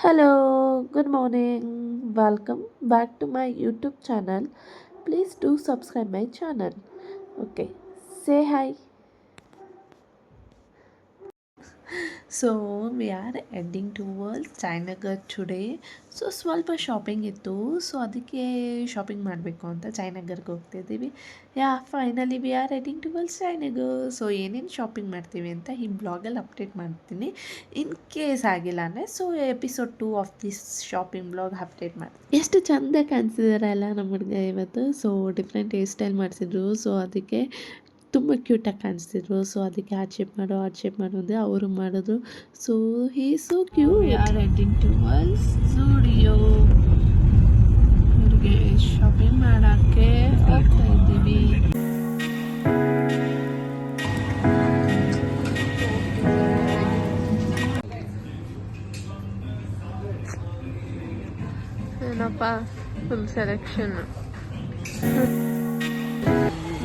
Hello, good morning. Welcome back to my YouTube channel. Please do subscribe my channel. Okay, say hi. So we are heading towards Jayanagar today. So ಸ್ವಲ್ಪ shopping ಇತ್ತು. So ಅದಕ್ಕೆ shopping ಮಾಡಬೇಕು ಅಂತ ಜಯನಗರ್ಗೆ ಹೋಗ್ತಿದ್ದೀವಿ. Finally we are heading towards Jayanagar. So ಏನೇನು shopping ಮಾಡ್ತೀವಿ ಅಂತ ಈ ಬ್ಲಾಗಲ್ಲಿ ಅಪ್ಡೇಟ್ ಮಾಡ್ತೀನಿ. ಇನ್ ಕೇಸ್ ಆಗಿಲ್ಲ ಅಂದರೆ so episode 2 of this shopping blog update ಮಾಡ್ತೀನಿ. ಎಷ್ಟು ಚೆಂದ ಕಾಣಿಸಿದಾರೆ ಅಲ್ಲ ನಮ್ಮ ಹುಡುಗ ಇವತ್ತು. ಸೊ ಡಿಫ್ರೆಂಟ್ ಹೇರ್ ಸ್ಟೈಲ್ ಮಾಡಿಸಿದ್ರು. ಸೊ ಅದಕ್ಕೆ ತುಂಬ ಕ್ಯೂಟಾಗಿ ಕಾಣಿಸ್ತಿದ್ರು. ಸೊ ಅದಕ್ಕೆ ಆ ಶೇಪ್ ಮಾಡು ಅಂದರೆ ಅವರು ಮಾಡಿದ್ರು. So he so cute. We are heading towards Zudio. ಇವ್ರಿಗೆ ಶಾಪಿಂಗ್ ಮಾಡೋಕ್ಕೆ ಹೋಗ್ತಾ ಇದ್ದೀವಿ. ಏನಪ್ಪ ಫುಲ್ ಸೆಲೆಕ್ಷನ್.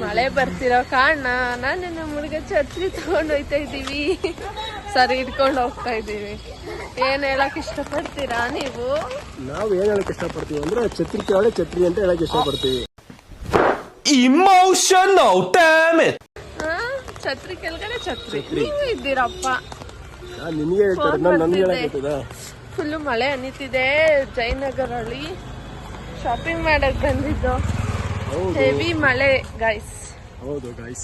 ಮಳೆ ಬರ್ತಿರೋ ಕಾರಣ ನಾನು ನಮ್ಮ ಹುಡುಗ ಛತ್ರಿ ತಗೊಂಡು ಹೋಗ್ತಾ ಇದ್ದೀವಿ. ಸರಿ ಹಿಡ್ಕೊಂಡು ಹೋಗ್ತಾ ಇದ್ದೀವಿ. ಏನ್ ಹೇಳಕ್ ಇಷ್ಟಪಡ್ತೀರಾ ನೀವು? ನಾವು ಏನ್ ಹೇಳಕ್ ಇಷ್ಟಪಡ್ತೀವಿ ಅಂದ್ರೆ ಛತ್ರಿ ಕೆಳಗಡೆ ಛತ್ರಿ ಅಂತ ಹೇಳಕ್ ಇಷ್ಟಪಡ್ತೀವಿ. Emotional damage. ಛತ್ರಿ ಕೆಳಗಡೆ ಛತ್ರಿ ನೀವು ಇದ್ದೀರಪ್ಪ. ನಿನಗೆ ಹೇಳ್ತಾರೆ, ನನಗೆ ಹೇಳಕ್ಕಿದೆ. ಫುಲ್ಲು ಮಳೆ ಅನ್ನಿತಿದೆ. ಜಯನಗರಲ್ಲಿ ಶಾಪಿಂಗ್ ಮಾಡಕ್ ಬಂದಿದ್ದು. ಹೆವಿ ಮಳೆ ಗೈಸ್. ಹೌದು guys.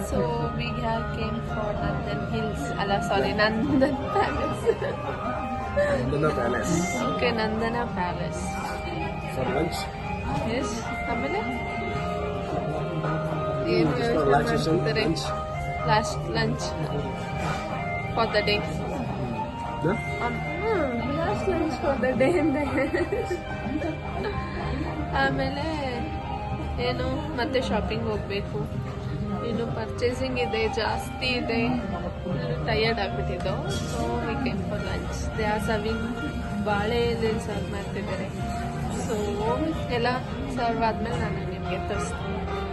So we have came for Nandan hills. ಅಲ್ಲ sorry, Nandan palace. Okay, Nandana palace for lunch. Yes. ಆಮೇಲೆ ಏನು ಮಾಡ್ತಾರೆ? Last lunch for the day. Last lunch for the day ಅಂದೆ. ಆಮೇಲೆ ಏನು ಮತ್ತೆ ಶಾಪಿಂಗ್ ಹೋಗಬೇಕು. ಇನ್ನು ಪರ್ಚೇಸಿಂಗ್ ಇದೆ, ಜಾಸ್ತಿ ಇದೆ. ಟಯರ್ಡ್ ಆಗಿಬಿಟ್ಟಿದ್ದು. So we came for lunch. They are serving. ಬಾಳೆ ಎಲೆಯಲ್ಲಿ ಸರ್ವ್ ಮಾಡ್ತಿದ್ದಾರೆ. ಸೊ ಎಲ್ಲ ಸರ್ವ್ ಆದಮೇಲೆ ನಾನು ನಿಮಗೆ ತೋರಿಸ್ತೀನಿ.